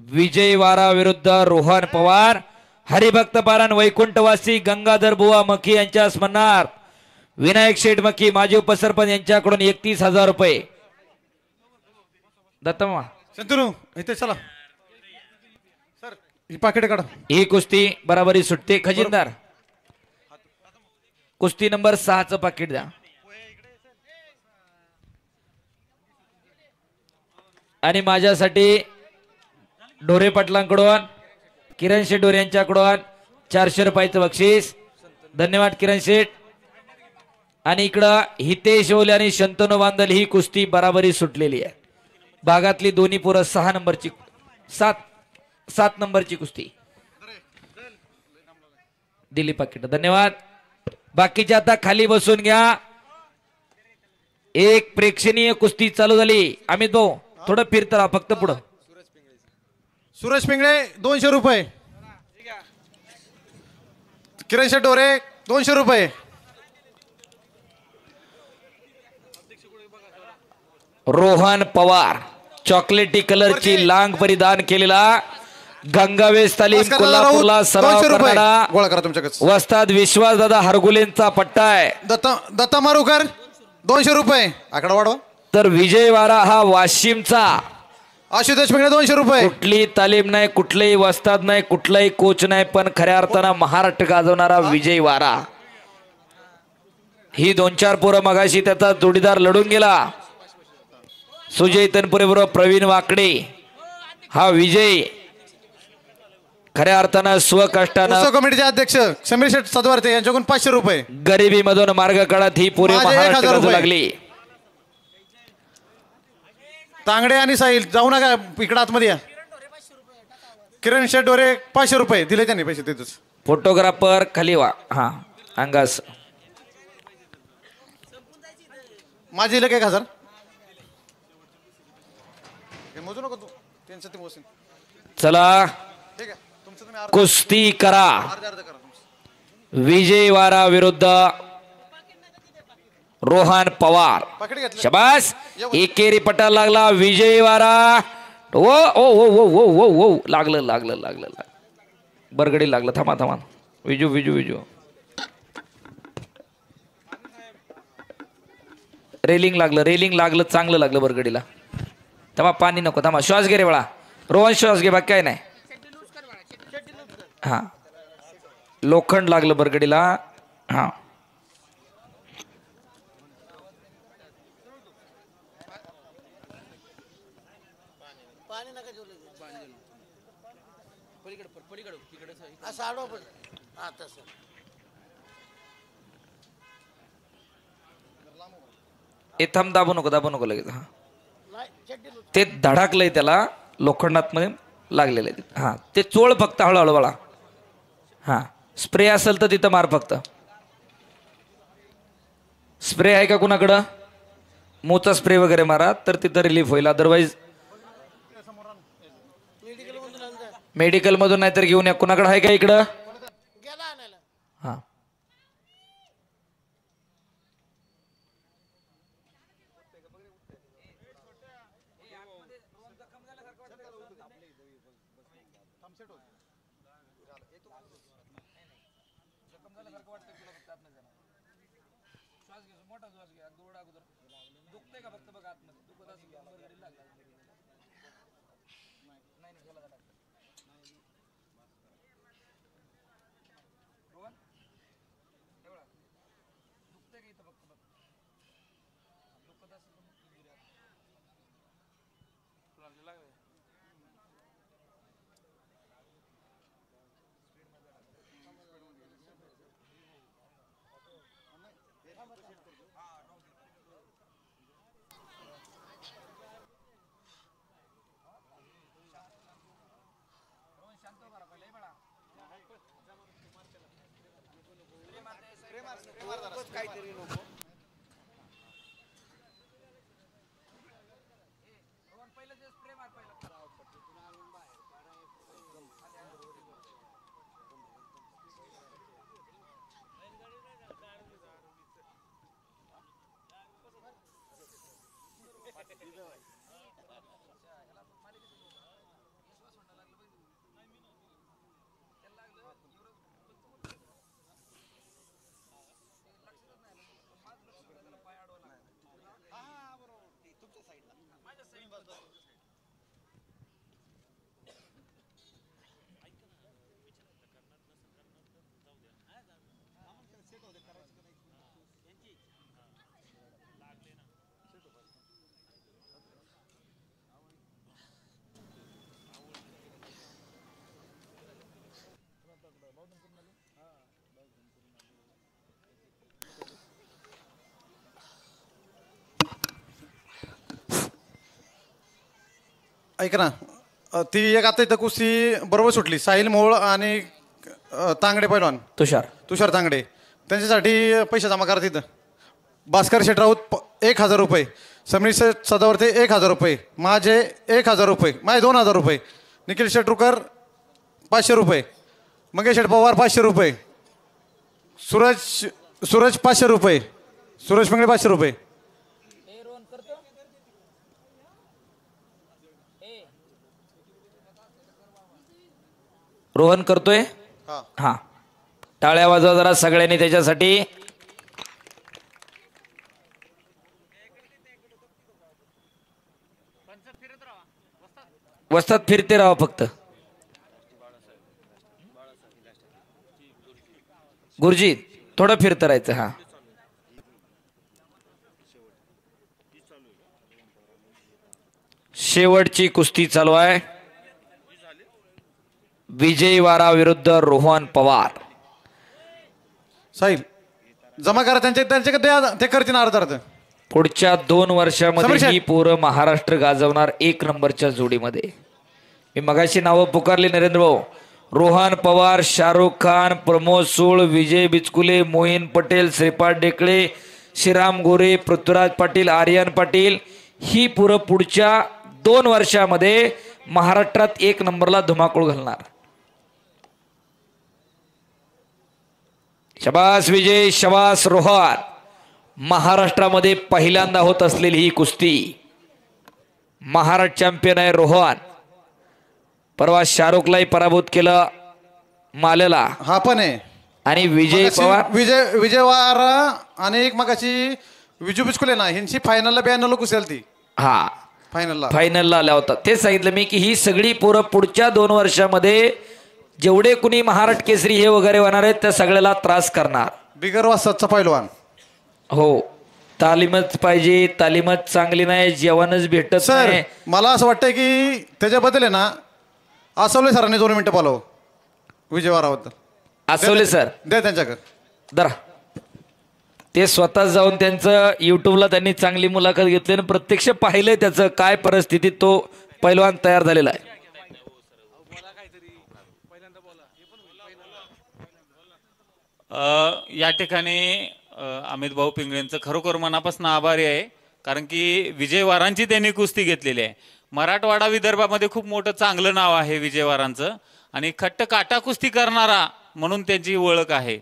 विजय वारा विरुद्ध रोहन पवार. हरिभक्त पारायण वैकुंठवासी गंगाधर बुवा मखी यांच्या स्मरणार्थ विनायक शेठ मखी माजी उपसरपंच यांच्याकडून 31,000 रुपये. दत्तमा संतनू इथे चला सर, ही पाकिट काढा. ही कुस्ती बराबरी सुटते. खजिनदार कुस्ती नंबर 6 चं पाकिट द्या. आणि माझ्यासाठी ढोरे पाटलांकडून किरण शेठ ढोरे यांच्याकडून 400 रुपयाचं बक्षीस. धन्यवाद किरण शेठ. आणि इकडं हितेश ओले आणि शंतनू बांदल ही कुस्ती बराबरी सुटलेली आहे. भागातली दोन्ही पोरं 6 नंबरची 7 नंबरची कुस्ती दिली पाकिट. धन्यवाद. बाकीचे आता खाली बसून घ्या. एक प्रेक्षणीय कुस्ती चालू झाली. अमित भाऊ थोडं फिरत राहा फक्त पुढं. सुरेश पिंगळे 200 रुपये. किरण शेठ ढोरे 200 रुपये. रोहन पवार चॉकलेटी कलरची लांग परिधान केलेला गंगावेश तालीम कोल्हापूरला सराव करणारा गोळा करा तुमच्याकडे वस्ताद विश्वासदादा हरगुलेंचा पट्टा आहे. दत्ता मारुकर 200 रुपये. आकडा वाढवा. तर विजय वारा हा वाशिमचा. आशुतोष पिंगळे 200 रुपये. कुठली तालीम नाही, कुठलेही वस्ताद नाही, कुठलाही कोच नाही, पण खऱ्या अर्थानं महाराष्ट्र गाजवणारा विजय वारा. ही 2-4 पोरं मगाशी त्याचा जोडीदार लढून गेला. सुजय तनपुरे बरोबर प्रवीण वाकडे. हा विजय खऱ्या अर्थानं स्वकष्टानं कमिटीचे अध्यक्ष समीर शेठ सदवारते यांच्याकडून 500 रुपये. गरिबी मधून मार्ग काढत ही पोरे महाराष्ट्र गाजू लागली. तांगडे आणि साहिल जाऊ नका इकडे आतमध्ये या. किरण शेठ ढोरे 500 रुपये दिले त्यांनी पैसे तिथेच. फोटोग्राफर खाली वा. हा अंगास माझे दिले 1,000. मोजू नको तू त्यांचं ते मोजून. चला ठीक आहे तुमचं तुम्ही कुस्ती करा. अर्ध करा. विजय वारा विरुद्ध रोहन पवार. पाकिट घेतलं. शबास. एकेरी पटाला लागला विजय वारा. ओ ओ ओ ओ ओ ओ ओ लागलं लागलं लागलं बरगडी लागलं. थांबा थांबा. विजू विजू विजू रेलिंग लागलं चांगलं लागलं बरगडीला. थांबा पाणी नको. थांबा श्वास घे रे बाळा. रोहन श्वास घे. बाकी काय नाही. हा लोखंड लागलं बरगडीला. हा थांब. दाबू नको लगेच. हा ते धडाकलंय त्याला लोखंडात मध्ये लागलेलं आहे. हा ते चोळ फक्त हळूहळू बाळा. हा स्प्रे असेल तर तिथं मार. फक्त स्प्रे आहे का कुणाकडं? मोचा स्प्रे वगैरे मारा तर तिथं रिलीफ होईल. अदरवाईज मेडिकल मधून नाही तर घेऊन या. कुणाकडे आहे का इकडं? हा ऐक ना, ती एक आता इथं कुस्ती बरोबर सुटली, साहिल मोहोळ आणि तांगडे पैलवान तुषार तांगडे, त्यांच्यासाठी पैसे जमा करा तिथं. भास्कर शेठ राऊत 1000 रुपये, समीर शेठ सदावर्ते 1000 रुपये, माझे 1000 रुपये, माझे 2000 रुपये, निखिल शेट्रुकर 500 रुपये, मंगेश शेठ पवार 500 रुपये, सूरज 500 रुपये, सूरज मंगळे 500 रुपये. रोहन करतोय. हा, टाळ्या वाजवा जरा सगळ्यांनी त्याच्यासाठी. वस्तात फिरते राहा फक्त. गुरुजी थोडं फिरत राहायचं. हा, शेवटची कुस्ती चालू आहे. विजय वारा विरुद्ध रोहन पवार. साहिल जमा करा त्यांच्याकडे द्या, ते करतील अर्ध अर्ध. पुढच्या 2 वर्षामध्ये ही पोरं महाराष्ट्र गाजवणार 1 नंबरच्या जोडीमध्ये. मी मगाशी नावं पुकारली नरेंद्र भाऊ. रोहन पवार, शाहरुख खान, प्रमोद सूळ, विजय बिचकुले, मोहीन पटेल, श्रीपाद डेकळे, श्रीराम गोरे, पृथ्वीराज पाटील, आर्यन पाटील, ही पोरं पुढच्या 2 वर्षामध्ये महाराष्ट्रात 1 नंबरला धुमाकूळ घालणार. शबास विजय, शबास रोहन. महाराष्ट्रामध्ये पहिल्यांदा होत असलेली ही कुस्ती. महाराष्ट्र चॅम्पियन आहे रोहन. परवा शाहरुखलाही पराभूत केलं मालेला. हा पण आहे. आणि विजय पवार, विजय वारा आणि एक मगाशी विजू बिचकुले ना, ह्यांची फायनलला 92 कुसेल ती. हा, फायनलला आल्या होता. ते सांगितलं मी की ही सगळी पोरं पुढच्या 2 वर्षामध्ये जेवढे कुणी महाराष्ट्र केसरी हे वगैरे होणार आहेत त्या सगळ्याला त्रास करणार. बिगर वासाचा पैलवान. हो, तालीमच पाहिजे. तालीमच चांगली नाही, जेवणच भेटत नाही. मला असं वाटतंय की त्याच्याबद्दल आहे ना, आसवले सरांनी 2 मिनिटं बोलावं विजयवाराबद्दल. आसवले सर द्या त्यांच्याकडे दरा. ते स्वतः जाऊन त्यांचं युट्यूबला त्यांनी चांगली मुलाखत घेतली आणि प्रत्यक्ष पाहिलंय त्याचं काय परिस्थितीत तो पैलवान तयार झालेला आहे. या ठिकाणी अमित भाऊ पिंगळेंचं खरोखर मनापासून आभारी आहे, कारण की विजय वारांची त्यांनी कुस्ती घेतलेली आहे. मराठवाडा विदर्भामध्ये खूप मोठं चांगलं नाव आहे विजय वारांचं, आणि खट्ट काटा कुस्ती करणारा म्हणून त्यांची ओळख आहे.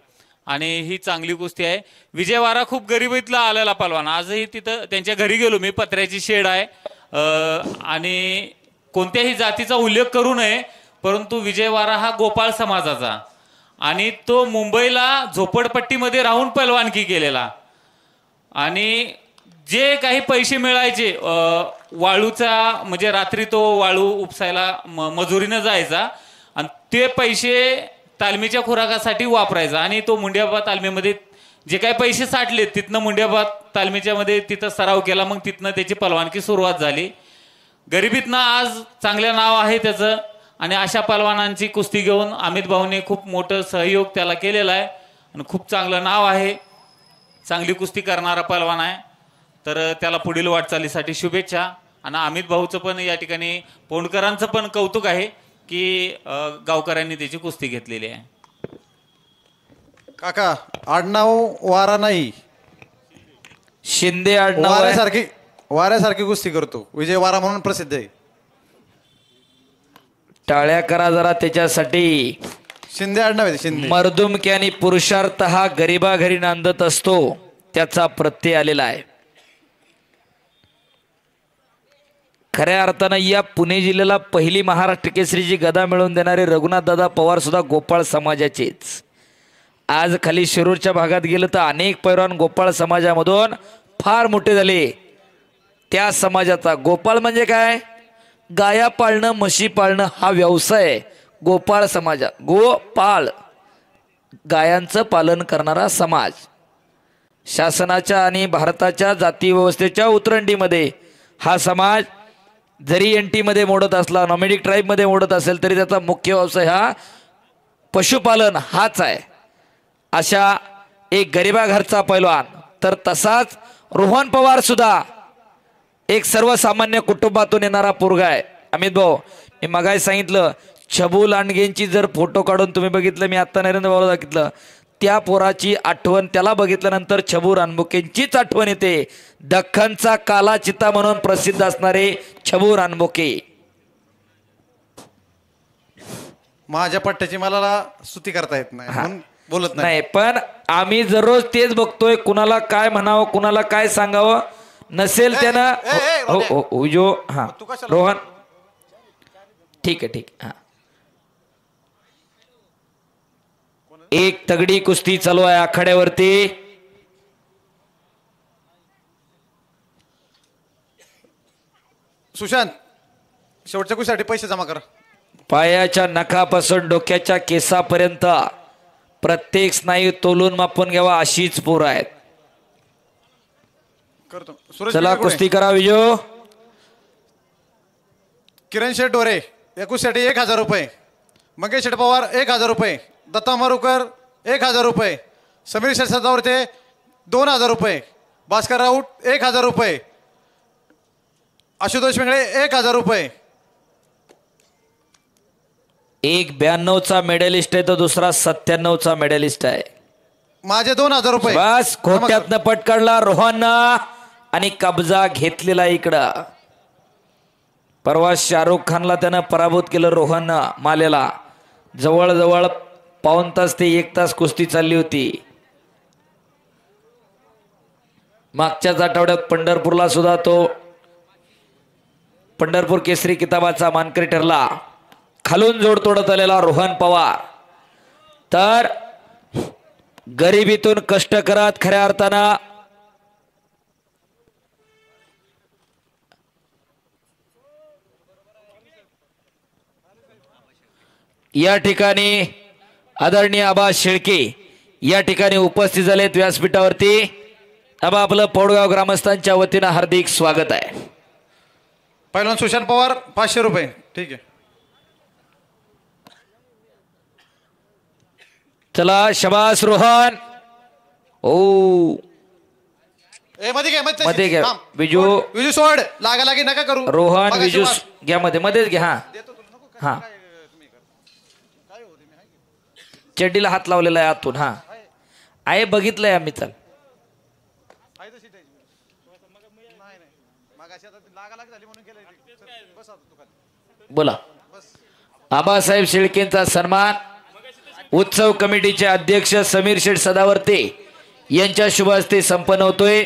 आणि ही चांगली कुस्ती आहे. विजय वारा खूप गरिबीतला आलेला पलवान. आजही तिथं त्यांच्या घरी गेलो मी. पत्र्याची शेड आहे आणि कोणत्याही जातीचा उल्लेख करू नये, परंतु विजय वारा हा गोपाळ समाजाचा, आणि तो मुंबईला झोपडपट्टीमध्ये राहून पैलवानकी केलेला. आणि जे काही पैसे मिळायचे वाळूचा, म्हणजे रात्री तो वाळू उपसायला मजुरीनं जायचा आणि ते पैसे तालमीच्या खुराकासाठी वापरायचा. आणि तो मुंड्याबाद तालमीमध्ये जे काही पैसे साठले तिथनं मुंड्याबाद तालमीच्या मध्ये तिथं सराव केला. मग तिथनं त्याची पलवानकी सुरुवात झाली. गरिबीतनं आज चांगलं नाव आहे त्याचं. आणि अशा पलवानांची कुस्ती घेऊन अमित भाऊने खूप मोठं सहयोग त्याला केलेला आहे आणि खूप चांगलं नाव आहे. चांगली कुस्ती करणारा पलवान आहे. तर त्याला पुढील वाटचालीसाठी शुभेच्छा. आणि अमित भाऊचं पण या ठिकाणी पौंडकरांचं पण कौतुक आहे की गावकऱ्यांनी त्याची कुस्ती घेतलेली आहे. काका आडनाव वारा नाही, शिंदे आडनाव वाऱ्यासारखी कुस्ती करतो. विजय वारा म्हणून प्रसिद्ध आहे. टाळ्या करा जरा त्याच्यासाठी. शिंदे आडनाव आहे शिंदे. मर्दुमकी आणि पुरुषार्थ हा गरीबा घरी नांदत असतो, त्याचा प्रत्यय आलेला आहे. खऱ्या अर्थानं या पुणे जिल्ह्याला पहिली महाराष्ट्र केसरीची गदा मिळवून देणारे रघुनाथ दादा पवार सुद्धा गोपाळ समाजाचेच. आज खाली शिरूरच्या भागात गेलं तर अनेक पैलवान गोपाळ समाजामधून फार मोठे झाले. त्या समाजाचा. गोपाळ म्हणजे काय? गाया पाळणं म्हशी पाळणं हा व्यवसाय आहे गोपाळ समाजात. गोपाळ गायांचं पालन करणारा समाज. शासनाच्या आणि भारताच्या जाती व्यवस्थेच्या उतरंडीमध्ये हा समाज जरी NT मध्ये मोडत असला, नॉमेडिक ट्राईबमध्ये मोडत असेल, तरी त्याचा मुख्य व्यवसाय हा पशुपालन हाच आहे. अशा एक गरिबा घरचा पैलवान. तर तसाच रोहन पवार सुद्धा एक सर्वसामान्य कुटुंबातून येणारा पोरगा आहे. अमित भाऊ, मी मगाही सांगितलं, छबू लांडगेंची जर फोटो काढून तुम्ही बघितलं, मी आत्ता नरेंद्र भाऊला सांगितलं, त्या पोराची आठवण, त्याला बघितल्यानंतर छबू रानबोकेंचीच आठवण येते. दख्खनचा काला चिता म्हणून प्रसिद्ध असणारे छबू रानबोके. माझ्या पट्ट्याची मला स्तुती करता येत नाही म्हणून बोलत नाही, पण आम्ही दररोज तेच बघतोय, कुणाला काय म्हणावं, कुणाला काय सांगावं. नसेल त्यानं जो हा रोहन, ठीक आहे, हा. एक तगडी कुस्ती चालू आहे आखाड्यावरती. सुशांत, शेवटच्या कुस्तीसाठी पैसे जमा करा. पायाच्या नखापासून डोक्याच्या केसापर्यंत प्रत्येक स्नायू तोलून मापून घ्यावा, अशीच पोर आहेत. चला कुस्ती करा विजो. किरण शेठ डोरे या कुस्तीसाठी 1000 रुपये, मंगेश शेठ पवार 1000 रुपये, दत्ता मारुकर 1000 रुपये, समीर शेठ सदावर्ते 2000 रुपये, भास्कर राऊत 1000 रुपये, आशुतोष मेंगळे 1000 रुपये. एक 92चा मेडलिस्ट आहे, तो दुसरा 97चा मेडलिस्ट आहे. माझे 2000 रुपये. बस खोट्यातनं पटकाडला रोहन आणि कब्जा घेतलेला इकडं. परवा शाहरुख खानला त्यानं पराभूत केलं रोहन मालेला. जवळजवळ पाऊण तास ते 1 तास कुस्ती चालली होती. मागच्याच आठवड्यात पंढरपूरला सुद्धा तो पंढरपूर केसरी किताबाचा मानकरी ठरला. खालून जोड तोडत आलेला रोहन पवार. तर गरिबीतून कष्ट करत खऱ्या अर्थानं या ठिकाणी आदरणीय आबा शेळके या ठिकाणी उपस्थित झालेत व्यासपीठावरती. आबा, आपलं पौडगाव ग्रामस्थांच्या वतीनं हार्दिक स्वागत आहे. पहिलवान सुशांत पवार 500 रुपये. ठीक आहे, चला शबास रोहन. ओ मध्ये घ्या विजू. विजू सोड, लागा लागी नका करू. रोहन विजू घ्या मध्येच घ्या. हा चड्डीला हात लावलेला आहे आतून. हा आहे, बघितलंय आम्ही. चल बोला. आबासाहेब शेळकेंचा सन्मान उत्सव कमिटीचे अध्यक्ष समीर शेठ सदावर्ते यांच्या शुभ हस्ते संपन्न होतोय.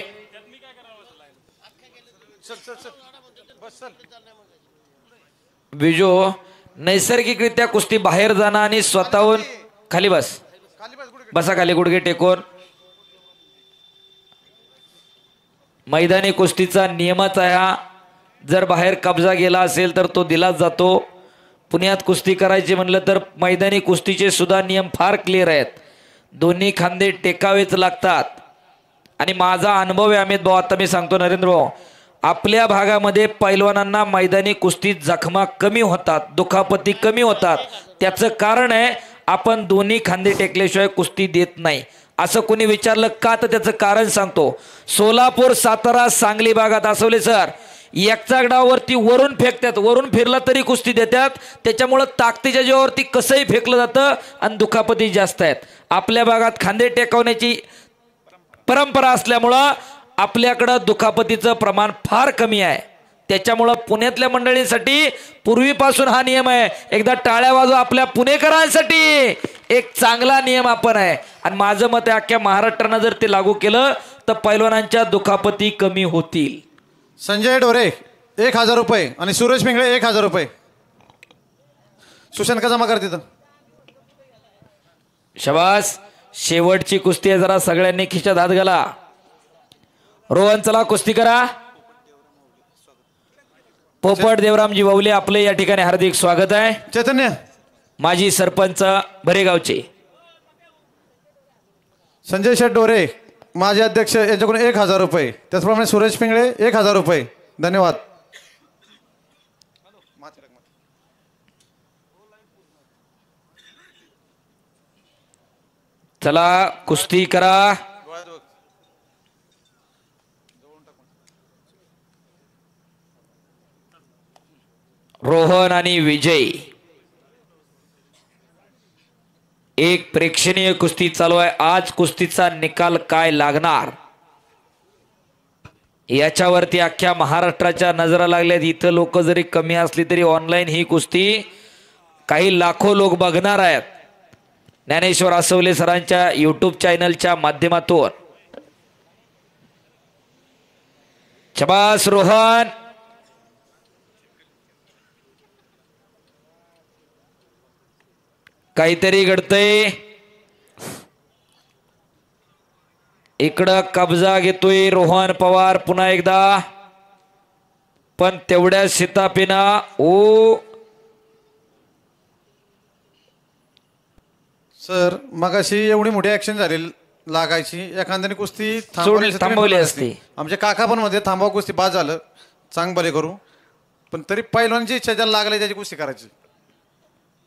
विजो, नैसर्गिकरित्या कुस्ती बाहेर जाणं आणि स्वतःहून खाली बस. बसा खाली, गुडघे टेकून. मैदानी कुस्तीचा नियमच आहे हा. जर बाहेर कब्जा गेला असेल तर तो दिलाच जातो. पुण्यात कुस्ती करायची म्हणलं तर मैदानी कुस्तीचे सुद्धा नियम फार क्लिअर आहेत. दोन्ही खांदे टेकावेच लागतात. आणि माझा अनुभव आहे अमित भाऊ, आता मी सांगतो नरेंद्र भाऊ, आपल्या भागामध्ये पैलवानांना मैदानी कुस्तीत जखमा कमी होतात, दुखापती कमी होतात. त्याचं कारण आहे आपण दोन्ही खांदे टेकल्याशिवाय कुस्ती देत नाही. असं कोणी विचारलं का, तर त्याचं कारण सांगतो. सोलापूर, सातारा, सांगली भागात असवले सर एकचा डावावरती वरून फेकतात, वरून फिरला तरी कुस्ती देतात. त्याच्यामुळं ताकदीच्या जीवावरती कसंही फेकलं जातं आणि दुखापती जास्त आहेत. आपल्या भागात खांदे टेकवण्याची परंपरा असल्यामुळं आपल्याकडं दुखापतीचं प्रमाण फार कमी आहे. त्याच्यामुळं पुण्यातल्या मंडळींसाठी पूर्वीपासून हा नियम आहे. एकदा टाळ्या वाजवा आपल्या पुणेकरांसाठी. एक चांगला नियम आपण आहे आणि माझं मत आहे अख्ख्या महाराष्ट्रानं जर ते लागू केलं तर पैलवानांच्या दुखापती कमी होतील. संजय डोरे 1000 रुपये आणि सुरेश मेंगळे 1000 रुपये. सुशांत का जमा कर तिथं. शबास. शेवटची कुस्ती आहे, जरा सगळ्यांनी खिशात हात घाला. रोहन चला कुस्ती करा. पोपट देवरामजी ववले आपले या ठिकाणी हार्दिक स्वागत आहे. चैतन्य माजी सरपंच भरेगावचे संजय शेठ डोरे माजी अध्यक्ष यांच्याकडून 1000 रुपये. त्याचप्रमाणे सुरेश पिंगळे 1000 रुपये. धन्यवाद. चला कुस्ती करा. रोहन आणि विजय एक प्रेक्षणीय कुस्ती चालू आहे. आज कुस्तीचा निकाल काय लागणार याच्यावरती अख्ख्या महाराष्ट्राच्या नजरा लागल्यात. इथं लोक जरी कमी असली तरी ऑनलाईन ही कुस्ती काही लाखो लोक बघणार आहेत. ज्ञानेश्वर आसवले सरांच्या युट्यूब चॅनलच्या माध्यमातून. शबास रोहन. काहीतरी घडतंय. इकडं कब्जा घेतोय रोहन पवार पुन्हा एकदा, पण तेवढ्या शितापिना ओ सर मगाशी एवढी मोठी ऍक्शन झाली लागायची एखाद्याने कुस्ती थांबवली असती. आमचे काका पण मध्ये थांबवा कुस्ती बाद झालं चांग बरे करू, पण तरी पैलवानची इच्छा ज्याला लागली त्याची कुस्ती करायची.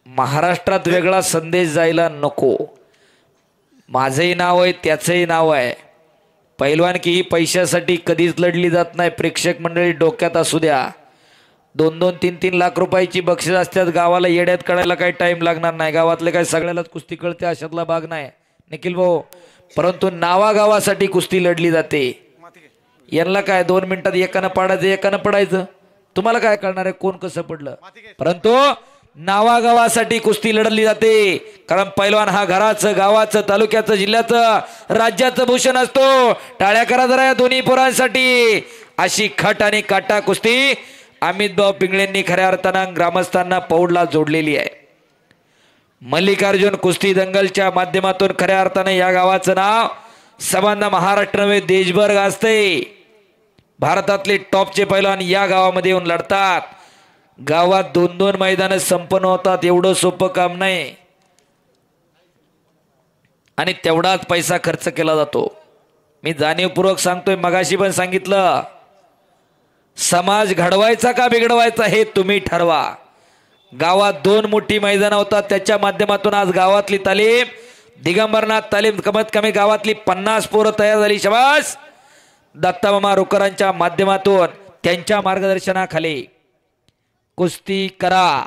महाराष्ट्रात वेगळा संदेश जायला नको. माझंही नाव आहे त्याचंही नाव आहे. पैलवानकी ही पैशासाठी कधीच लढली जात नाही. प्रेक्षक मंडळी डोक्यात असू द्या. 2-2, 3-3 लाख रुपयाची बक्षीस असतात. गावाला येड्यात काढायला काही टाइम लागणार नाही. गावातले काही सगळ्यालाच कुस्ती कळते अशातला भाग नाही निखिल भाऊ. परंतु नावागावासाठी कुस्ती लढली जाते. यांना काय 2 मिनिटात एकानं पाडायचं एकानं पडायचं. तुम्हाला काय कळणार आहे कोण कसं पडलं. परंतु नावागावासाठी कुस्ती लढली जाते. कारण पैलवान हा घराचं गावाचं तालुक्याचं जिल्ह्याचं राज्याचं भूषण असतो. टाळ्या करा जरा या दोन्ही पोरांसाठी. अशी खट आणि काटा कुस्ती अमित भाऊ पिंगळेंनी खऱ्या अर्थानं ग्रामस्थांना पौडला जोडलेली आहे. मल्लिकार्जुन कुस्ती दंगलच्या माध्यमातून खऱ्या अर्थानं या गावाचं नाव संबंध महाराष्ट्र नव्हे देशभर गाजते. भारतातले टॉपचे पैलवान या गावामध्ये येऊन लढतात. गावात 2-2 मैदान संपन्न होतात. एवढं सोपं काम नाही आणि तेवढाच पैसा खर्च केला जातो. मी जाणीवपूर्वक सांगतोय, मगाशी पण सांगितलं, समाज घडवायचा का बिघडवायचा हे तुम्ही ठरवा. गावात 2 मोठी मैदान होतात. त्याच्या माध्यमातून आज गावातली तालीम दिगंबरनाथ तालीम कमीत कमी गावातली 50 पोरं तयार झाली. शबास. दत्तामामा रोकरांच्या माध्यमातून त्यांच्या मार्गदर्शनाखाली कुस्ती करा.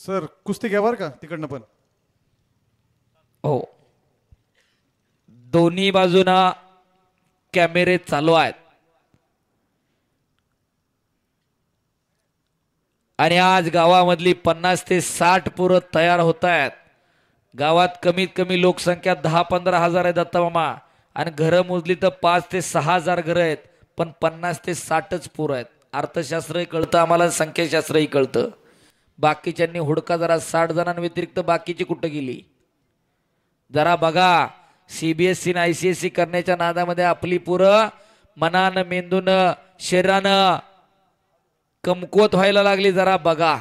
सर कुस्ती घ्या बरं का तिकडनं पण. हो, दोन्ही बाजूना कॅमेरे चालू आहेत आणि आज गावामधली 50 ते 60 पोरं तयार होत आहेत. गावात कमीत कमी लोकसंख्या 10-15 हजार आहे दत्तामामा, आणि घरं मोजली तर 5 ते 6 हजार घरं आहेत, पण 50 ते 60च पोरं आहेत. अर्थशास्त्रही कळतं आम्हाला, संख्याशास्त्रही कळतं. बाकीच्यांनी हुडका जरा 60 जणांव्यतिरिक्त बाकीची कुठं गेली जरा बघा. CBSE आणि ICSE करण्याच्या नादामध्ये आपली पोरं मनानं मेंदूनं शरीरानं कमकुवत व्हायला लागली. जरा बघा.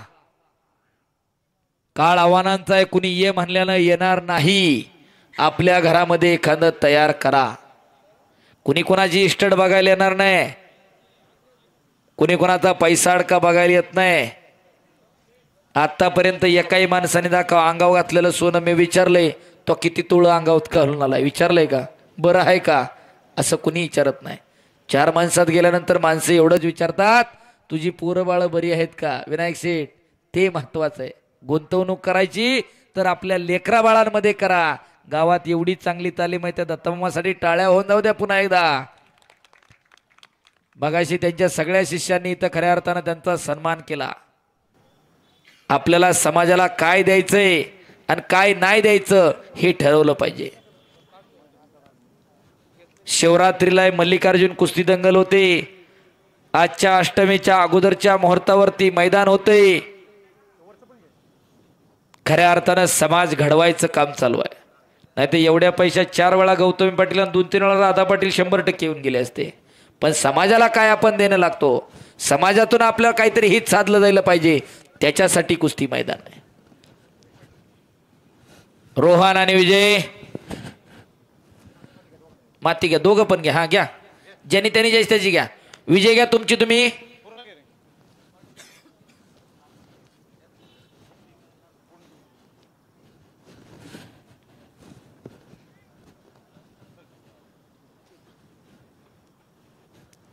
काळ आव्हानांचा आहे. कुणी ये म्हणल्यानं येणार नाही. आपल्या घरामध्ये एखादं तयार करा. कुणी कोणाची इस्टेट बघायला येणार नाही. कुणी कोणाचा पैसा अडका बघायला येत नाही. आतापर्यंत एकाही माणसाने दाखव अंगावर घातलेलं सोनं मी विचारलंय तो किती तुळ अंगावर घालून आलाय विचारलंय का, बरं आहे का, असं कुणी विचारत नाही. 4 माणसात गेल्यानंतर माणसं एवढंच विचारतात तुझी पोरं बाळ बरी आहेत का विनायक शेठ. ते महत्वाचं आहे. गुंतवणूक करायची तर आपल्या लेकरा बाळांमध्ये करा. गावात एवढी चांगली तालीम आहे त्या दत्तमामासाठी टाळ्या होऊन जाऊ द्या पुन्हा एकदा. मगाशी त्यांच्या सगळ्या शिष्यांनी इथं खऱ्या अर्थानं त्यांचा सन्मान केला. आपल्याला समाजाला काय द्यायचंय आणि काय नाही द्यायचं हे ठरवलं पाहिजे. शिवरात्रीला मल्लिकार्जुन कुस्ती दंगल होते. आजच्या अष्टमीच्या अगोदरच्या मुहूर्तावरती मैदान होते. खऱ्या अर्थानं समाज घडवायचं काम चालू आहे. नाही तर एवढ्या पैशात 4 वेळा गौतमी पाटील आणि 2-3 वेळा राधा पाटील 100% येऊन गेले असते. पण समाजाला काय आपण देणं लागतो, समाजातून आपल्याला काहीतरी हित साधलं जायला पाहिजे, त्याच्यासाठी कुस्ती मैदान आहे. रोहन आणि विजय माती घ्या, दोघं पण घ्या. हा घ्या, ज्यांनी त्यांनी ज्याची त्याची घ्या. विजय घ्या तुमची तुम्ही.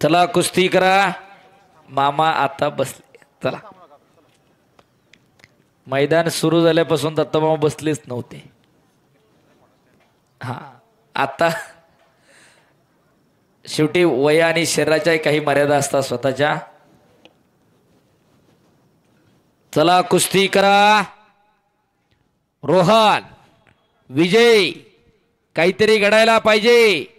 चला कुस्ती करा. मामा आता बसले. चला, मैदान सुरू झाल्यापासून दत्तामामा बसलेच नव्हते. हा, आता शेवटी वय आणि शरीराच्या काही मर्यादा असतात स्वतःच्या. चला कुस्ती करा. रोहन विजय, काहीतरी घडायला पाहिजे.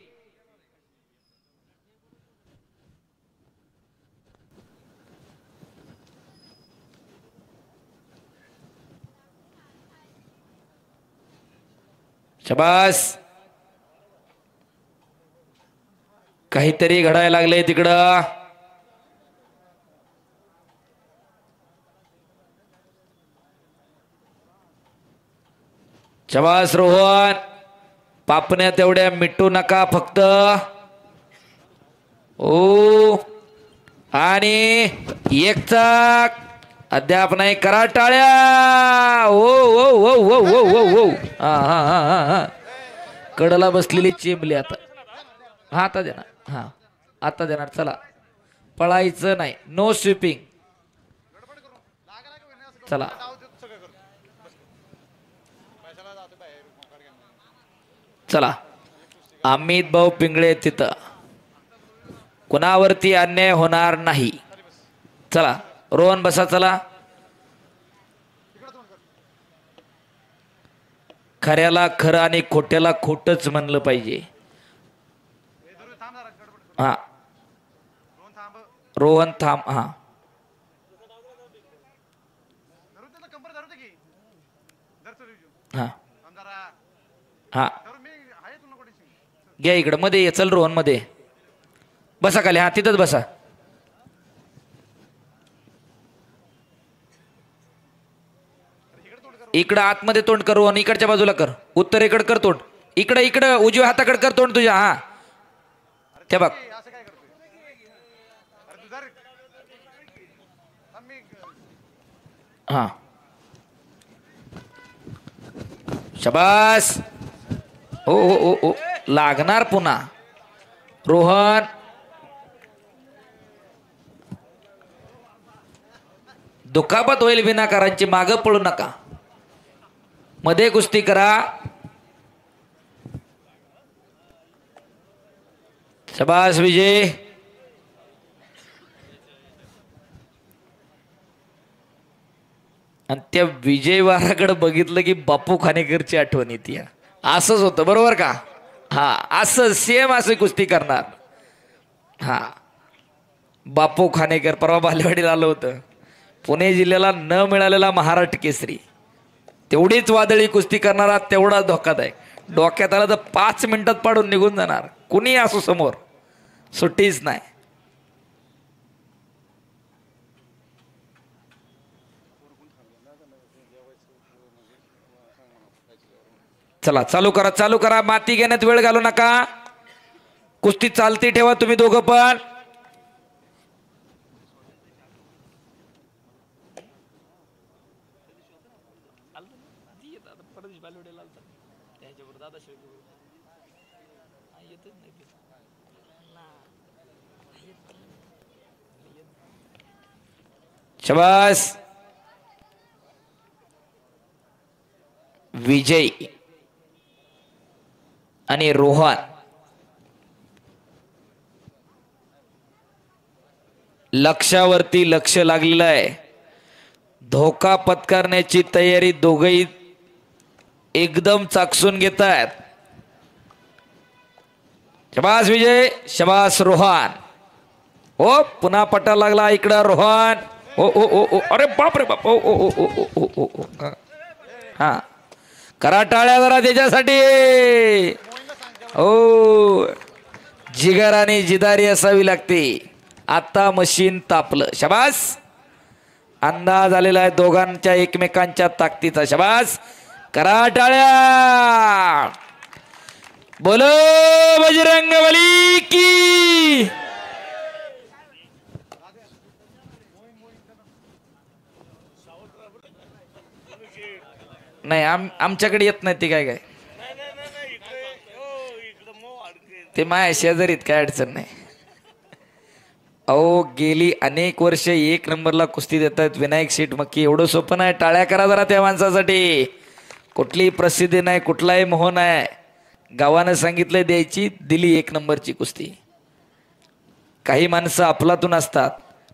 शाबास, काहीतरी घडायला लागले तिकडं. शाबास रोहन, पापण्या तेवढ्या मिटू नका फक्त. ओ आणि एक चाक अद्याप नाही. करा टाळ्या. ओ ओ ओ ओ ओ ओ ओ. हा हा हा हा हा, कडला बसलेली चिमली. आता हा, आता देणार. हा, आता देणार. चला, पळायचं नाही. No sweeping. चला, चला. अमित भाऊ पिंगळे तिथं, कुणावरती अन्याय होणार नाही. चला रोहन बसा. चला, खऱ्याला खरं आणि खोट्याला खोटच म्हणलं पाहिजे. हा, रोहन थांब. हा, हा हा, घ्या इकडं मध्ये ये. चल रोहन मध्ये बसा खाली. हा, तिथंच बसा. इकडं आतमध्ये तोंड कर रोहन, इकडच्या बाजूला कर. उत्तरेकडे कर तोंड. इकडं इकडं उजव्या हाताकडे कर तोंड तुझ्या. हा, ते बघ. हा, शाबास. ओ ओ ओ ओ, लागणार पुन्हा. रोहन दुखापत होईल विनाकारांची. मागं पळू नका, मध्ये कुस्ती करा. शाबास विजय. आणि त्या विजयवाराकडे बघितलं की बापू खानेकरची आठवण येते. असंच होतं बरोबर का? हा, असं सेम असं कुस्ती करणार. हा, बापू खानेकर परवा बालेवाडीला आलं होतं. पुणे जिल्ह्याला न मिळालेला महाराष्ट्र केसरी. तेवढीच वादळी कुस्ती करणारा, तेवढा धोकादायक. डोक्यात आला तर 5 मिनिटात पाडून निघून जाणार. कुणी असो समोर, सुट्टीच नाही. चला चालू करा, चालू करा. माती घेण्यात वेळ घालू नका. कुस्ती चालती ठेवा तुम्ही दोघं पण. शाबास विजय आणि रोहन. लक्षावरती लक्ष लागलेलं आहे. धोका पत्करण्याची तयारी दोघही एकदम चाकसून घेत आहेत. शाबास विजय, शाबास रोहन. ओ पुन्हा पटा लागला इकडं रोहन. ओ ओ ओ ओ, अरे बाप रे बाप. ओ ओ ओ ओ ओ ओ ओ. हा, करा टाळ्या जरा त्याच्यासाठी. ओ जिगर आणि जिदारी असावी लागते. आता मशीन तापलं. शबास. अंदाज आलेला आहे दोघांच्या एकमेकांच्या ताकदीचा. शबास. करा टाळ्या. बोलो बजरंगबली की. नाही आमच्याकडे येत नाही ते काय ते माया शेजारीत काय अडचण नाही. अहो गेली अनेक वर्ष एक नंबरला कुस्ती देतात विनायक शेठ मक्की. एवढं सोपं नाही. टाळ्या करा जरा त्या माणसासाठी. कुठलीही प्रसिद्धी नाही, कुठलाही मोह नाही. गावानं सांगितलं द्यायची, दिली एक नंबरची कुस्ती. काही माणसं अफलातून असतात,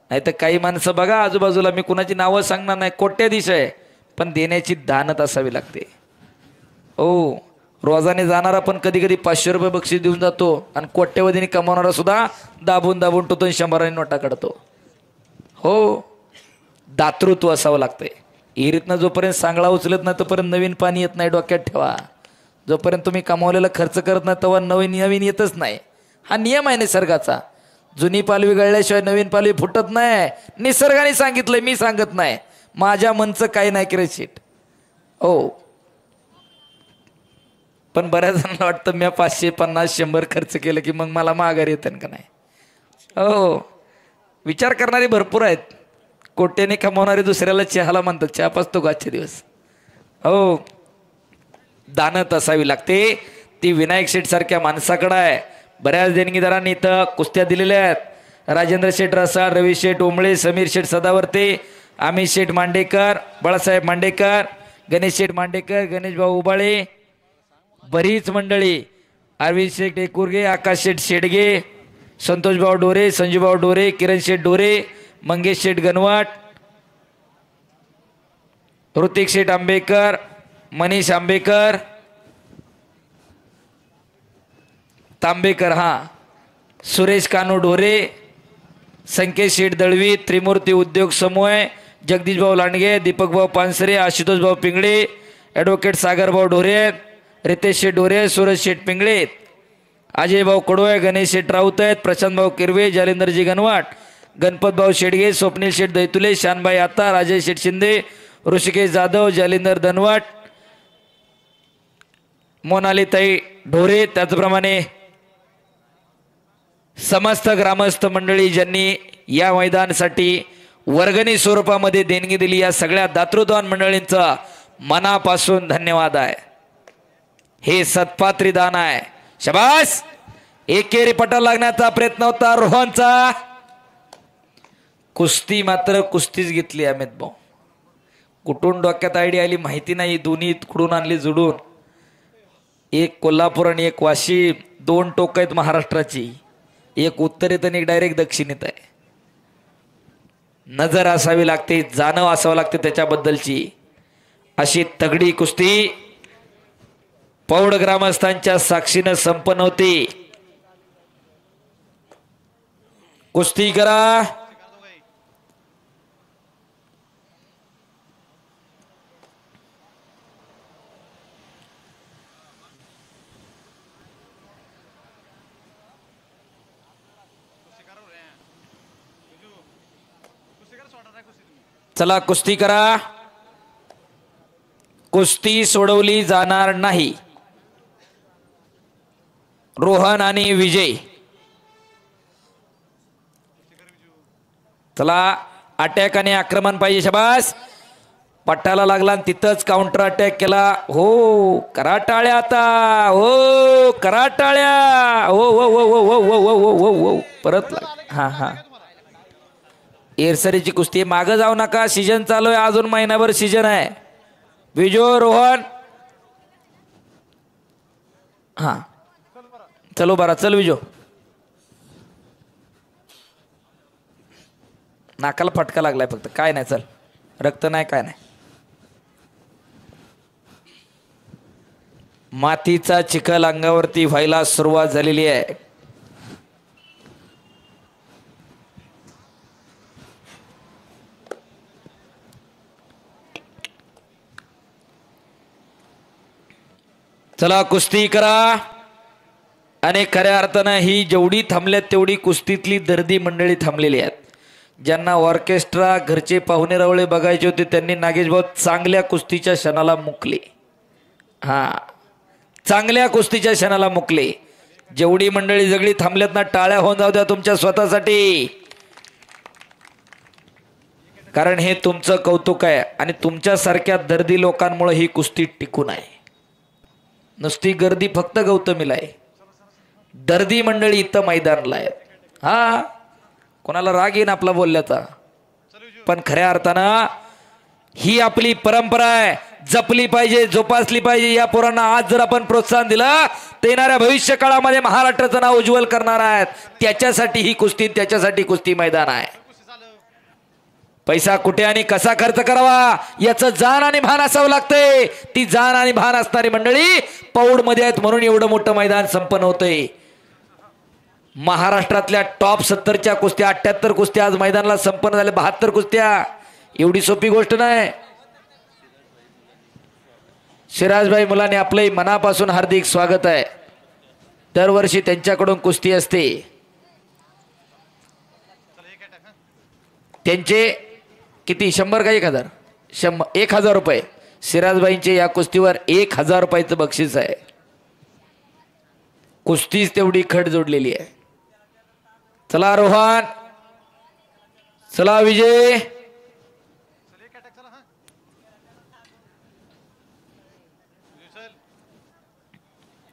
नाही तर काही माणसं बघा आजूबाजूला, मी कुणाची नावं सांगणार नाही, कोट्याधीश आहे पण देण्याची दानत असावी लागते. हो रोजाने जाणारा पण कधी कधी 500 रुपये बक्षीस देऊन जातो आणि कोट्यवधीने कमावणारा सुद्धा दाबून दाबून टोतून 100 नोटा काढतो. हो दातृत्व असावं लागतंय. इरीतनं जोपर्यंत सांगळा उचलत नाही तोपर्यंत नवीन पाणी येत नाही, डोक्यात ठेवा. जोपर्यंत तुम्ही कमावलेला खर्च करत नाही तेव्हा नवीन येतच नाही. हा नियम आहे निसर्गाचा. जुनी पालवी गळल्याशिवाय नवीन पालवी फुटत नाही. निसर्गाने सांगितलंय, मी सांगत नाही. माझ्या मनचं काही नाही किरण शेठ. हो पण बऱ्याच जणांना वाटतं मी 500, 50, 100 खर्च केलं की मग मला माघार येतं का नाही. हो विचार करणारे भरपूर आहेत. कोट्याने कमावणारे दुसऱ्याला चहाला म्हणतात, चहा पाचतो का आजचे दिवस. हो दानत असावी लागते. ती विनायक शेठ सारख्या माणसाकडे आहे. बऱ्याच देणगीदारांनी इथं कुस्त्या दिलेल्या आहेत. राजेंद्र शेठ रसाळ, रवी शेठ ओंबळे, समीर शेठ सदावर्ते, अमित शेठ मांडेकर, बाळासाहेब मांडेकर, गणेश शेठ मांडेकर, गणेश भाऊ उबाळे, बरीच मंडळी, अरविंद शेठ एकुर्गे, आकाश शेठ शेडगे, संतोषभाऊ डोरे, संजूभाऊ डोरे, किरण शेठ डोरे, मंगेश शेठ गणवाट, ऋतिक शेठ आंबेकर, मनीष आंबेकर, तांबेकर, हा सुरेश कानू ढोरे, संकेत शेठ दळवी, त्रिमूर्ती उद्योग समूह, जगदीशभाऊ लांडगे, दीपकभाऊ पानसरे, आशुतोषभाऊ पिंगळे, ॲडव्होकेट सागरभाऊ ढोरे, रितेश शेठ ढोरे, सूरज शेठ पिंगळे, अजयभाऊ कडोय, गणेश शेठ राऊत आहेत, प्रशांतभाऊ किरवे, जालिंदरजी गणवाट, गणपतभाऊ शेडगे, स्वप्नील शेठ दैतुले, शानबाई आता, राजेश शेठ शिंदे, ऋषिकेश जाधव, जालिंदर धनवाट, मोनालीताई ढोरे, त्याचप्रमाणे समस्त ग्रामस्थ मंडळी ज्यांनी या मैदानासाठी वर्गणी स्वरूपामध्ये देणगी दिली, या सगळ्या दातृत्ववान मंडळींचा मनापासून धन्यवाद आहे. हे सत्पात्री दान आहे. शबास. एकेरी पटा लागण्याचा प्रयत्न होता रोहनचा. कुस्ती मात्र कुस्तीच घेतली अमित भाऊ. कुठून डोक्यात आयडिया आली माहिती नाही. दोन्ही कुठून आणली जुडून. एक कोल्हापूर आणि एक वाशिम, 2 टोक आहेत महाराष्ट्राची. एक उत्तरेत आणि एक डायरेक्ट दक्षिणेत आहे. नजर असावी लागते, जाणव असावं लागते त्याच्याबद्दलची. अशी तगडी कुस्ती पौड ग्रामस्थांच्या साक्षीनं संपन्न होती. कुस्ती करा. चला कुस्ती करा. कुस्ती सोडवली जाणार नाही. रोहन आणि विजय. चला अटॅक आणि आक्रमण पाहिजे. शबास. पट्टाला लागला आणि तिथंच काउंटर अटॅक केला. हो करा टाळ्या आता. हो करा टाळ्या. हो हो हो हो हो हो हो हो हो परत लाग. हा हा एरसरीची कुस्ती. मागं जाऊ नका, सीजन चालू आहे, अजून महिनाभर सीजन आहे. विजय रोहन. हा चलो बरा. चल विजो. नाकाला फटका लागलाय फक्त, काय नाही. चल रक्त नाही काय नाही. मातीचा चिखल अंगावरती व्हायला सुरुवात झालेली आहे. चला कुस्ती करा. आणि खऱ्या अर्थानं ही जेवढी थांबल्यात तेवढी कुस्तीतली दर्दी मंडळी थांबलेली आहेत. ज्यांना ऑर्केस्ट्रा घरचे पाहुणे रावळे बघायचे होते त्यांनी नागेश भाऊ चांगल्या कुस्तीच्या क्षणाला मुकले. हा, चांगल्या कुस्तीच्या क्षणाला मुकले. जेवढी मंडळी सगळी थांबल्यात ना, टाळ्या होऊन जाऊ द्या तुमच्या स्वतःसाठी, कारण हे तुमचं कौतुक आहे आणि तुमच्यासारख्या दर्दी लोकांमुळे ही कुस्ती टिकून आहे. नुसती गर्दी फक्त गौतमीला आहे, दर्दी मंडळी इथं मैदानला आहेत. हा, कोणाला राग येईन आपला बोलल्याचा, पण खऱ्या अर्थानं ही आपली परंपरा आहे, जपली पाहिजे, जोपासली पाहिजे. या पोरांना आज जर आपण प्रोत्साहन दिलं तर येणाऱ्या भविष्य काळामध्ये महाराष्ट्राचं नाव उज्ज्वल करणार आहेत. त्याच्यासाठी ही कुस्ती, त्याच्यासाठी कुस्ती मैदान आहे. पैसा कुठे आणि कसा खर्च करावा याचं जाण आणि भान असावं लागतंय. ती जाण आणि भान असणारी मंडळी पौड मध्ये आहेत म्हणून एवढं मोठं मैदान संपन्न होतंय. महाराष्ट्रातल्या टॉप 70च्या कुस्त्या, 78 कुस्त्या आज मैदानाला संपन्न झाल्या, 72 कुस्त्या. एवढी सोपी गोष्ट नाही. सिराजभाई मुलाने आपलंही मनापासून हार्दिक स्वागत आहे. दरवर्षी त्यांच्याकडून कुस्ती असते. त्यांचे किती, 100 का 1000? 1000 रुपये सिराजबाईंचे या कुस्तीवर 1000 रुपयाचं बक्षीस आहे. कुस्तीच तेवढी खट जोडलेली आहे. चला रोहन, चला विजय.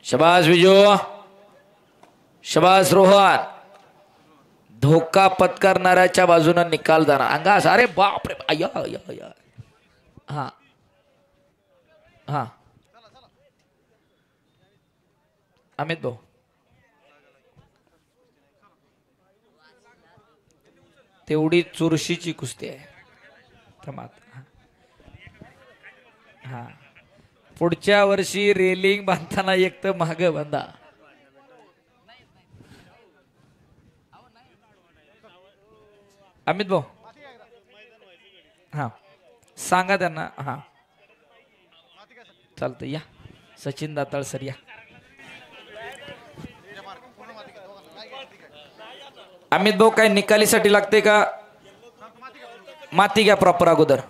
शबास विजो, शबास रोहन. धोका पत्करणाऱ्याच्या बाजूने निकाल जाणार अंगास. अरे बाप रे, अय्या अय्या अय्या. हा हा, अमित भाऊ, तेवढी चुरशीची कुस्ती आहे. हा, पुढच्या वर्षी रेलिंग बांधताना एक तर माग बांधा. अमित भाऊ, हा सांगा त्यांना. हा चालतं, या सचिन दाताळ सर या. अमित भाऊ काय निकालीसाठी लागते का? माती घ्या प्रॉपर अगोदर.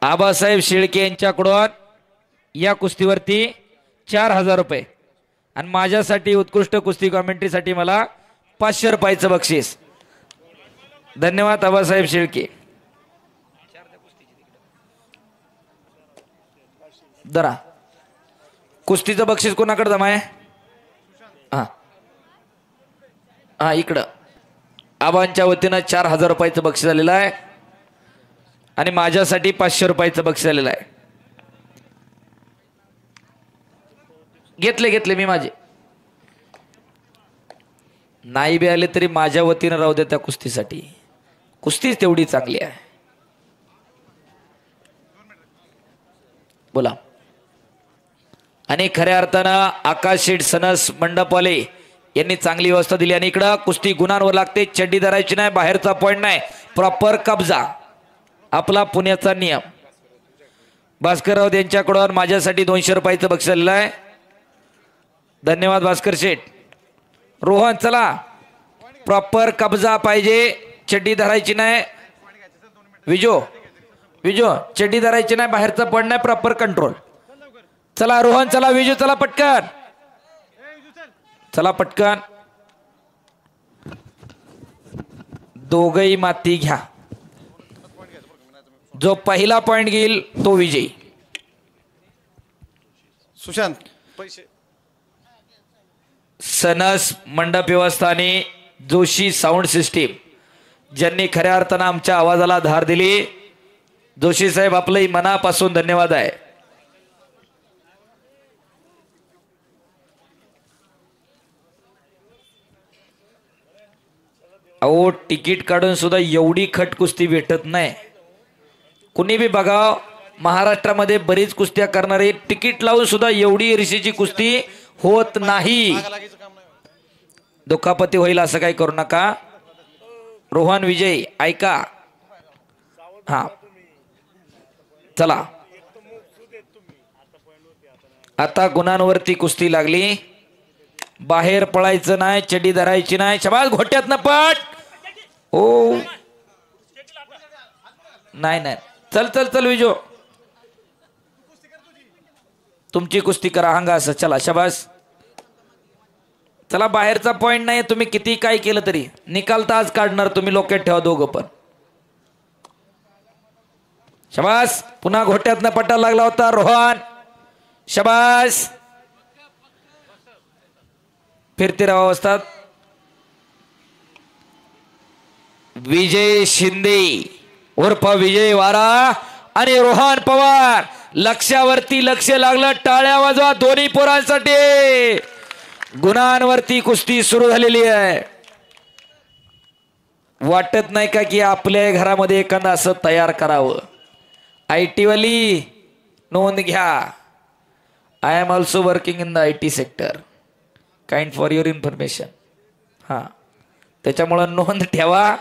आबासाहेब शेळके यांच्याकडून या कुस्तीवरती 4000 रुपये आणि माझ्यासाठी उत्कृष्ट कुस्ती कॉमेंट्रीसाठी मला 500 रुपयाचं बक्षीस. धन्यवाद आबासाहेब शेळके. दरा कुस्तीचं बक्षीस कोणाकडे जमा आहे? हा हा, इकडं आबांच्या वतीनं 4000 रुपयाचं बक्षीस आलेलं आहे आणि माझ्यासाठी 500 रुपयाचं बक्षीस आलेलं आहे. घेतले मी माझे. नाही बी आले तरी माझ्या वतीनं राहू द्या त्या कुस्तीसाठी. कुस्तीच तेवढी चांगली आहे. बोला. आणि खऱ्या अर्थानं आकाश शेठ सनस मंडपवाले यांनी चांगली व्यवस्था दिली. आणि इकडं कुस्ती गुणांवर लागते, चड्डी धरायची नाही, बाहेरचा पॉइंट नाही, प्रॉपर कब्जा, आपला पुण्याचा नियम. भास्करराव यांच्याकडून माझ्यासाठी 200 रुपयाचं बक्षीस आलेलं आहे. धन्यवाद भास्कर शेठ. रोहन चला, प्रॉपर कब्जा पाहिजे, चड्डी धरायची नाही. विजो चड्डी धरायची नाही, बाहेरचा पॉइंट नाही, प्रॉपर कंट्रोल. चला रोहन, चला विजू, चला पटकन, चला पटकन. दोघही माती घ्या. जो पहिला पॉइंट घेईल तो विजयी. सुशांत पैसे. सनस मंडप व्यवस्थाने जोशी साऊंड सिस्टीम ज्यांनी खऱ्या अर्थानं आमच्या आवाजाला धार दिली, जोशी साहेब आपलंही मनापासून धन्यवाद आहे. अहो, तिकीट काढून सुद्धा एवढी खट कुस्ती भेटत नाही. कुणी बी बघाव, महाराष्ट्रामध्ये बरीच कुस्त्या करणारे तिकीट लावून सुद्धा एवढी ऋषीची कुस्ती होत नाही. दुखापती होईल असं काही करू नका. रोहन विजय ऐका. हा चला आता गुणांवरती कुस्ती लागली. बाहेर पळायचं नाही, चडी धरायची नाही. शबाज घोट्यात न पट. ओ नाही नाही, चल चल चल विजो, तुमची कुस्ती करा. हांगा असं चला. शबाज चला, बाहेरचा पॉइंट नाही. तुम्ही किती काय केलं तरी निकाल तर आज काढणार. तुम्ही लोकेट ठेवा दोघं पण. शबाज पुन्हा घोट्यात न पटायला लागला होता रोहन. शबाज फिरते राहा अवस्थात. विजय शिंदे उर्फ विजय वारा आणि रोहन पवार लक्ष्यावरती लक्ष लागलं. टाळ्या वाजवा दोन्ही पोरांसाठी. गुणांवरती कुस्ती सुरू झालेली आहे. वाटत नाही का की आपल्या घरामध्ये एखादं असं तयार करावं. IT वाली नोंद घ्या. I am also working in the IT sector. Kind for your information. हा त्याच्यामुळं नोंद ठेवा.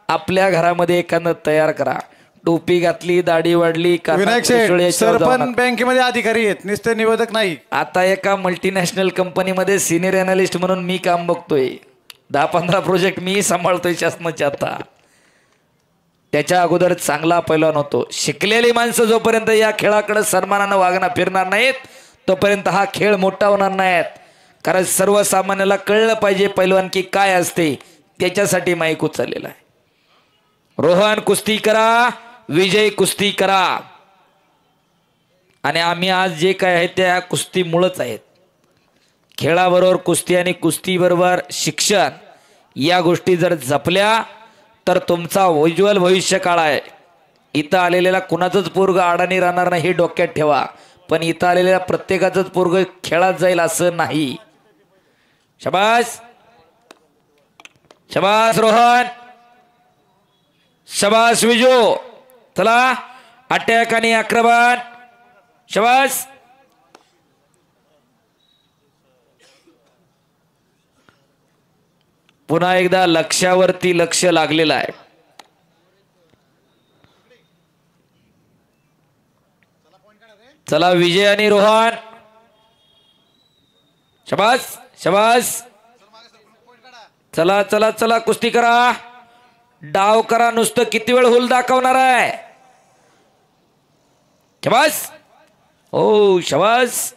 आपल्या घरामध्ये एखादं तयार करा. टोपी घातली, दाढी वाढली, विनायक शेठ सर पण बँकेमध्ये अधिकारी आहेत, नुसते निवेदक नाही. आता एका मल्टीनॅशनल कंपनीमध्ये सिनियर अनालिस्ट म्हणून मी काम बघतोय. 10-15 प्रोजेक्ट मी सांभाळतोय शासनाचे. आता त्याच्या अगोदर चांगला पैलवान होतो. शिकलेली माणसं जोपर्यंत या खेळाकडे सन्मानानं वागणं फिरणार नाहीत तोपर्यंत हा खेळ मोठा होणार नाहीत. कारण सर्वसामान्याला कळलं पाहिजे पैलवानकी काय असते. त्याच्यासाठी माईक उचललेला आहे. रोहन कुस्ती करा, विजय कुस्ती करा. आणि आम्ही आज जे काय आहे त्या कुस्ती मुळच आहेत. खेळाबरोबर कुस्ती आणि कुस्तीबरोबर शिक्षण या गोष्टी जर जपल्या तर तुमचा उज्ज्वल भविष्य काळ आहे. इथं आलेल्या कुणाचंच पोरग अडाणी राहणार नाही हे डोक्यात ठेवा. पण इथं आलेल्या प्रत्येकाचंच पोरग खेळात जाईल असं नाही. शबास शबास रोहन, शबास विजो. चला अटॅक आणि आक्रमण. शबास पुन्हा एकदा लक्ष्यावरती लक्ष लागलेलं आहे. चला विजय आणि रोहन. शबास शबास. चला चला चला कुस्ती करा. डाव करा. नुसतं किती वेळ हुल दाखवणार आहे. शबास. ओ शबास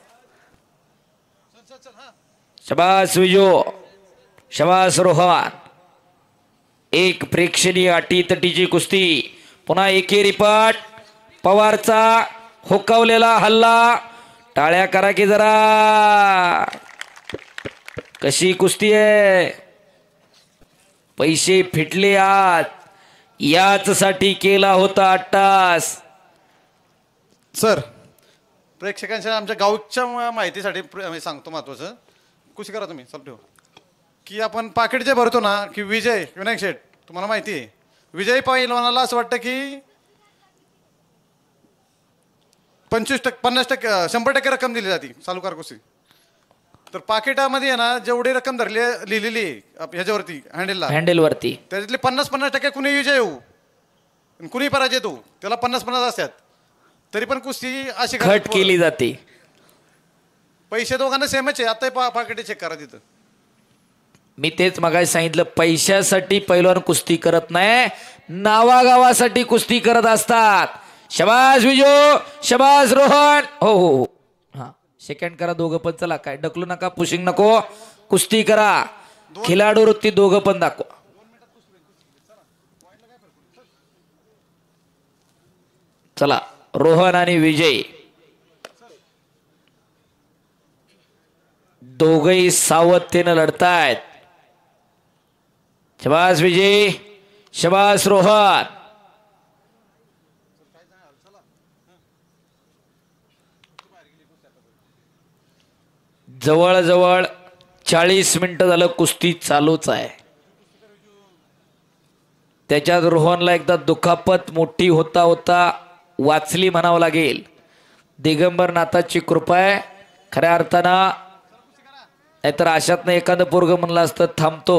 शबास विजो, शबास रोहन. एक प्रेक्षणीय अटीतटीची कुस्ती. पुन्हा एकेरी पट. पवारचा हुकवलेला हल्ला. टाळ्या करा की जरा. कशी कुस्ती आहे. पैसे फिटले आत. याच साठी केला होता अट्टास. सर प्रेक्षकांच्या आमच्या गावच्या माहितीसाठी मी सांगतो महत्वाचं. कुस्ती करा तुम्ही चालू ठेवा. की आपण पाकिट जे भरतो ना की विजय विनायक शेठ तुम्हाला माहिती आहे विजय पहिलवानाला असं वाटतं की 25%, 50%, 100% रक्कम दिली जाते चालूकार कुस्ती. तर पाकिटामध्ये आहे ना जेवढी रक्कम धरली लिहिलेली आहे ह्याच्यावरती हँडलवरती त्याच्यातले 50% कुणी विजय होऊ कुणी पराजय होऊ त्याला 50-50 असतात. तरी पण कुस्ती अशी खट केली जाते. पैसे दोघांना सेमच आहे. आता पाकिट चेक करा तिथं. मी तेच मगाशी सांगितलं. पैशासाठी पैलवान कुस्ती करत नाही, नावागावासाठी कुस्ती करत असतात. शबास विजो, शबास रोहन. हो हो हो हा सेकंड करा दोघं पण. चला काय ढकलू नका, पुशिंग नको. कुस्ती करा. खिलाडू वृत्ती दोघं पण दाखवा. चला रोहन आणि विजय दोघही सावधतेनं लढतायत. शबास विजय, शबास रोहन. जवळजवळ 40 मिनिटं झालं कुस्ती चालूच आहे. त्याच्यात रोहनला एकदा दुखापत मोठी होता होता वाचली म्हणावं लागेल. दिगंबर नाथाची कृपा आहे. खऱ्या अर्थानं नाहीतर अशातनं एखादं पोरग म्हणलं असतं थांबतो.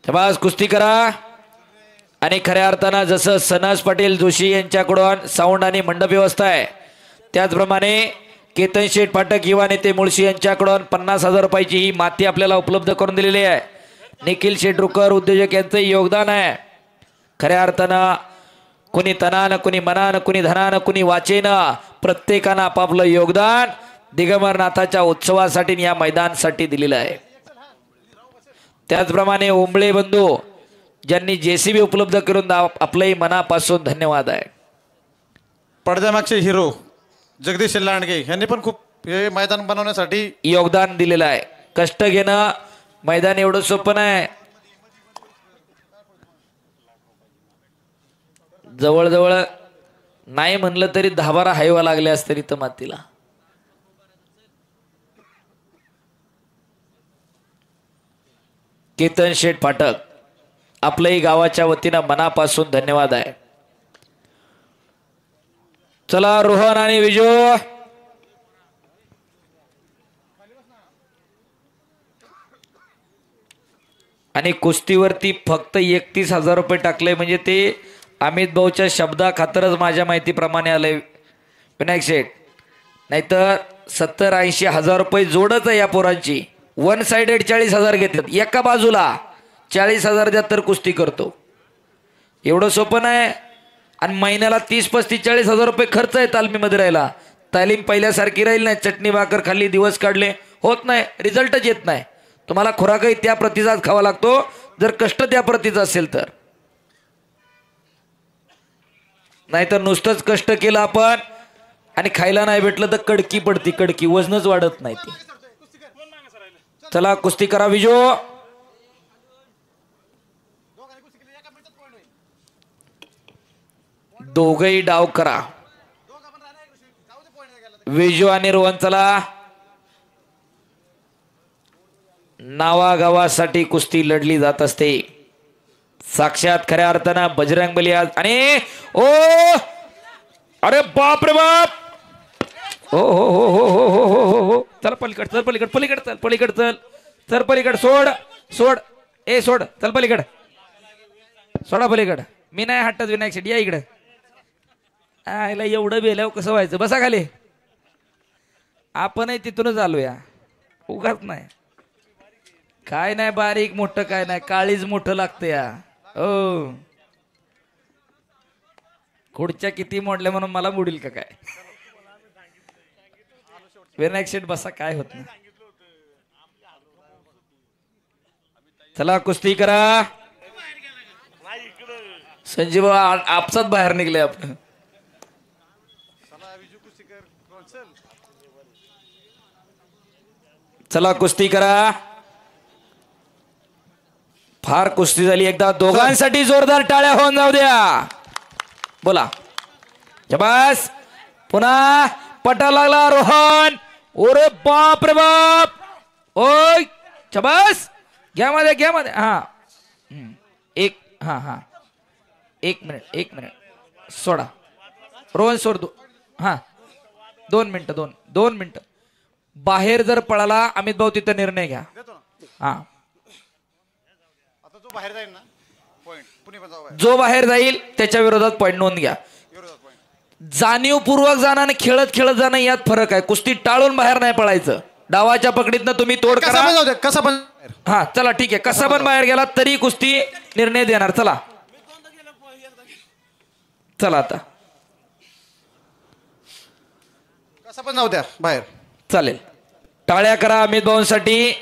शाबास, कुस्ती करा. आणि खऱ्या अर्थानं जसं सनस पाटील जोशी यांच्याकडून साऊंड आणि मंडप व्यवस्था आहे, त्याचप्रमाणे केतन शेठ पाठक युवा नेते मुळशी यांच्याकडून 50,000 रुपयाची ही माती आपल्याला उपलब्ध करून दिलेली आहे. निखिल शेटरुकर उद्योजक यांचं योगदान आहे. खऱ्या अर्थानं कुणी तनानं, कुणी मनानं, कुणी धनानं, कुणी वाचेनं, प्रत्येकानं आपापलं योगदान दिगंबरनाथाच्या उत्सवासाठी या मैदानासाठी दिलेलं आहे. त्याचप्रमाणे ओंबळे बंधू ज्यांनी JCB उपलब्ध करून आपलंही मनापासून धन्यवाद आहे. पडद्यामागचे हिरो जगदीश लांडगे यांनी पण खूप हे मैदान बनवण्यासाठी योगदान दिलेलं आहे. कष्ट घेणं मैदान एवढं सोपं नाही. जवळजवळ नाही म्हणलं तरी 10-12 हायवा लागले असते इथं मातीला. केतन शेठ फाटक आपल्याही गावाच्या वतीनं मनापासून धन्यवाद आहे. चला रोहन आणि विजू, आणि कुस्तीवरती फक्त 31,000 रुपये टाकले म्हणजे ते अमित भाऊच्या शब्दा खातरच माझ्या माहितीप्रमाणे आले विनायक शेठ. नाहीतर 70-80 हजार रुपये जोडच आहे या पोरांची. 1 साइडेड 40,000 घेतले एका बाजूला. 40,000 द्या तर कुस्ती करतो. एवढं सोपं नाही. आणि महिन्याला 30-35-40,000 रुपये खर्च आहे तालमीमध्ये राहायला. तालीम पहिल्यासारखी राहील नाही. चटणी भाकर खाल्ली, दिवस काढले, होत नाही, रिझल्टच येत नाही. तुम्हाला खुराकही त्या प्रतीचाच खावा लागतो जर कष्ट त्या प्रतीचा असेल तर. नाहीतर नुसतंच कष्ट केलं आपण आणि खायला नाही भेटलं तर कडकी पडती, कडकी वजनच वाढत नाही ती. चला कुस्ती करा विजो. दोघही डाव करा. विजू आणि रोहन चला. नावागावासाठी कुस्ती लढली जात असते. साक्षात खऱ्या अर्थानं बजरंगबली आज आणि ओ अरे बाप रे बाप. हो हो हो हो हो हो हो हो हो. चल पलीकड, चल पलीकड, पलीकड चल, पलीकड चल, चल पलीकड. सोड सोड, ए सोड, चल पलीकड, सोडा पलीकड. मी नाही हट्टच विनायक शेट्टी, या इकडे. आयला एवढं बेल्यावर कसं व्हायचं. बसा खाली. आपणही तिथूनच आलोया, उगाच नाही. काय नाही बारीक मोठं काय नाही, काळीज मोठं लागतं या. हो खुर्च्या किती मोडल्या म्हणून मला मोडील का काय. विनायक शेठ बसा, काय होत नाही. चला कुस्ती करा. संजीव आपसात बाहेर निघले आपण. चला कुस्ती करा. फार कुस्ती झाली. एकदा दोघांसाठी जोरदार टाळ्या होऊन जाऊ द्या. बोला शाबास. पुन्हा पटा लागला रोहन. ओरे बाप रे बाप. ओय शाबास. घ्या मध्ये, घ्या मध्ये. हा एक, हा हा एक मिनिट सोडा. रोहन सोड. हा 2 मिनिटं, 2 मिनिटं. बाहेर जर पळाला अमित भाऊ तिथं निर्णय घ्या. हा बाहेर जाईल ना पॉइंट, जो बाहेर जाईल त्याच्या विरोधात पॉइंट नोंद घ्या. जाणीवपूर्वक जाणं आणि खेळत खेळत जाणं यात फरक आहे. कुस्ती टाळून बाहेर नाही पळायचं. डावाच्या पकडीतनं तुम्ही तोड करा. कसा पण हा चला ठीक आहे. कसा पण बाहेर गेला तरी कुस्ती निर्णय देणार. चला चला आता कसा पण जाऊ द्या बाहेर. चालेल. टाळ्या करा अमित भाऊंसाठी.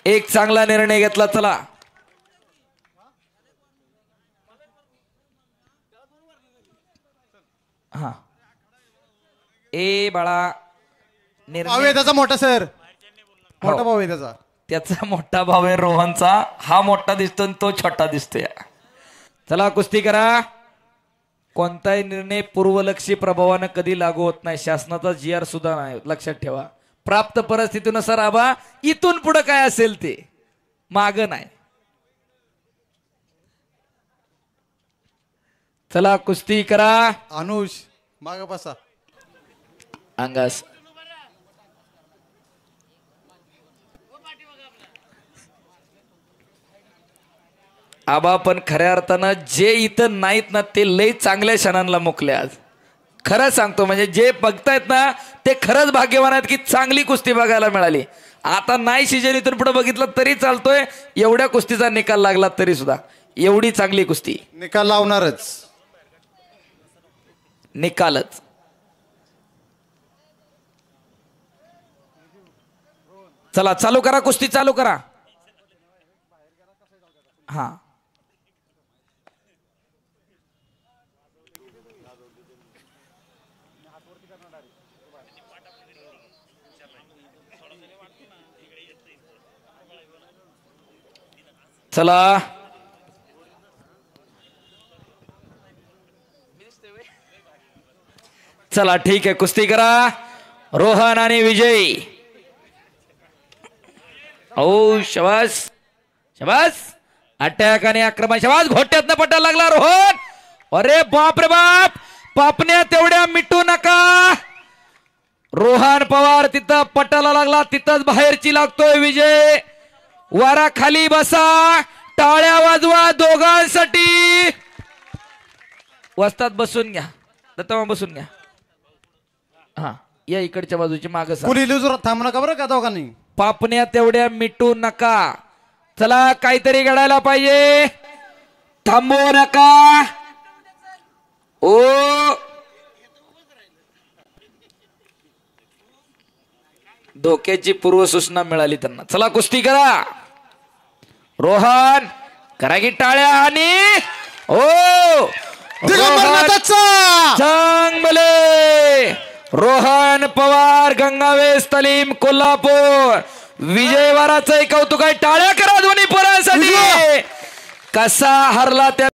एक चांगला निर्णय घेतला. चला हा ए बाळा निर्णय त्याचा मोठा सर, मोठा भाऊ आहे त्याचा. त्याचा मोठा भाऊ आहे रोहनचा. हा मोठा दिसतो आणि तो छोटा दिसतोय. चला कुस्ती करा. कोणताही निर्णय पूर्वलक्षी प्रभावानं कधी लागू होत नाही. शासनाचा GR सुद्धा नाही, लक्षात ठेवा. प्राप्त परिस्थितीनुसार आबा इथून पुढे काय असेल ते, माग नाही. चला कुस्ती करा. अनुष माग बसा. अंगास आबा पण खऱ्या अर्थानं जे इथं नाहीत ना ते लई चांगल्या क्षणांना मुकले आज. खरं सांगतो म्हणजे जे बघतायत ना ते खरंच भाग्यवान आहेत की चांगली कुस्ती बघायला मिळाली. आता नाही सीजन इथून पुढे बघितलं तरी चालतोय. एवढ्या कुस्तीचा निकाल लागला तरी सुद्धा एवढी चांगली कुस्ती. निकाल लावणारच. निकालच. चला चालू करा कुस्ती चालू करा. हा चला चला ठीक आहे कुस्ती करा. रोहन आणि विजय. ओ शबास शबास. अटॅक आणि आक्रमण. शबास. घोट्यातनं पटायला लागला रोहन. अरे बाप रे बाप. पापण्या तेवढ्या मिटू नका. रोहन पवार तिथं पटायला लागला तिथंच बाहेरची लागतोय विजय. वारा खाली बसा. टाळ्या वाजवा दोघांसाठी. वस्तात बसून घ्या. दत्तमा बसून घ्या. हा या इकडच्या बाजूची माग थांब नका बरं का दोघांनी. पापण्या तेवढ्या मिटू नका. चला काहीतरी घडायला पाहिजे. थांबवू नका. ओ धोक्याची पूर्वसूचना मिळाली त्यांना. चला कुस्ती करा. रोहन करा की टाळ्या. आणि ओ चांगले. रोहन पवार गंगावेस तालीम कोल्हापूर. विजयवाराचं कौतुक आहे. टाळ्या करा दोन्ही पोरांसाठी. कसा हरला त्या